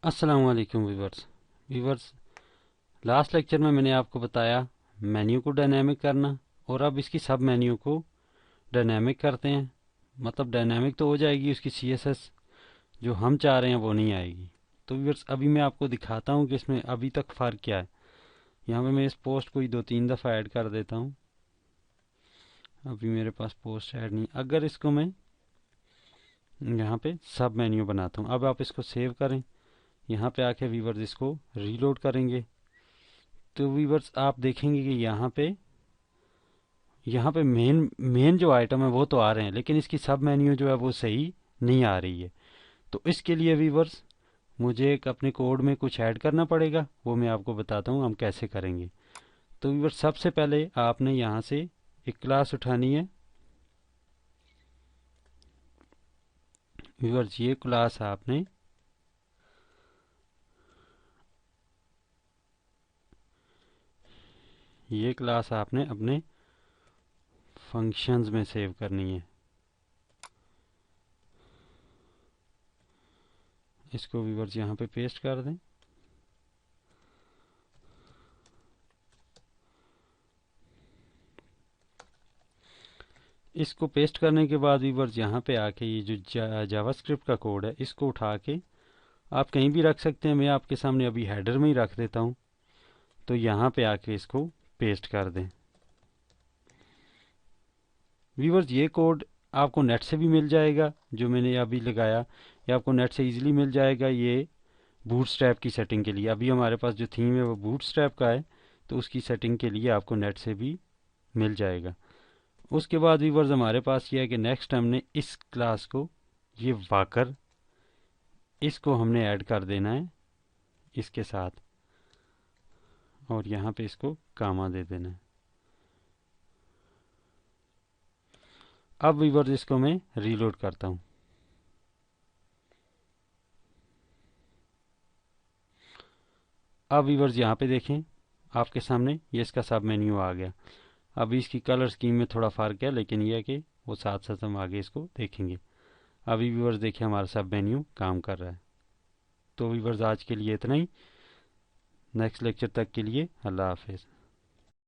अस्सलाम वालेकुम viewers. Viewers, last lecture में मैंने आपको बताया मेन्यू को डायनामिक करना, और अब इसकी सब मेन्यू को डायनामिक करते हैं। मतलब डायनामिक तो हो जाएगी, उसकी सीएसएस जो हम चाह रहे हैं वो नहीं आएगी। तो व्यूवर्स, अभी मैं आपको दिखाता हूँ कि इसमें अभी तक फ़र्क क्या है। यहाँ पे मैं इस पोस्ट को ही 2-3 दफ़ा ऐड कर देता हूँ। अभी मेरे पास पोस्ट ऐड नहीं। अगर इसको मैं यहाँ पे सब मेन्यू बनाता हूँ, अब आप इसको सेव करें। यहाँ पे आके व्यूवर्स इसको रीलोड करेंगे तो व्यूवर्स आप देखेंगे कि यहाँ पे मेन मेन जो आइटम है वो तो आ रहे हैं, लेकिन इसकी सब मेन्यू जो है वो सही नहीं आ रही है। तो इसके लिए व्यूवर्स मुझे एक अपने कोड में कुछ ऐड करना पड़ेगा, वो मैं आपको बताता हूँ हम कैसे करेंगे। तो व्यूवर्स, सबसे पहले आपने यहाँ से एक क्लास उठानी है। व्यूवर्स, ये क्लास आपने अपने फंक्शंस में सेव करनी है। इसको व्यूवर्स यहाँ पे पेस्ट कर दें। इसको पेस्ट करने के बाद व्यूवर्स यहाँ पे आके ये जो जावास्क्रिप्ट का कोड है इसको उठा के आप कहीं भी रख सकते हैं। मैं आपके सामने अभी हेडर में ही रख देता हूँ। तो यहाँ पे आके इसको पेस्ट कर दें। व्यूवर्स, ये कोड आपको नेट से भी मिल जाएगा, जो मैंने अभी लगाया ये आपको नेट से इजीली मिल जाएगा। ये बूटस्ट्रैप की सेटिंग के लिए, अभी हमारे पास जो थीम है वो बूटस्ट्रैप का है, तो उसकी सेटिंग के लिए आपको नेट से भी मिल जाएगा। उसके बाद व्यूवर्स हमारे पास ये है कि नेक्स्ट हमने इस क्लास को, ये वाकर, इसको हमने ऐड कर देना है इसके साथ, और यहाँ पे इसको कामा दे देना है। अब व्यूवर्स इसको मैं रीलोड करता हूँ। अब व्यूवर्स यहाँ पे देखें, आपके सामने ये इसका सब मेन्यू आ गया। अभी इसकी कलर स्कीम में थोड़ा फ़र्क है, लेकिन यह है कि वो साथ साथ हम आगे इसको देखेंगे। अभी व्यूवर्स देखिए हमारा सब मेन्यू काम कर रहा है। तो व्यूवर्स, आज के लिए इतना ही। नेक्स्ट लेक्चर तक के लिए अल्लाह हाफिज़।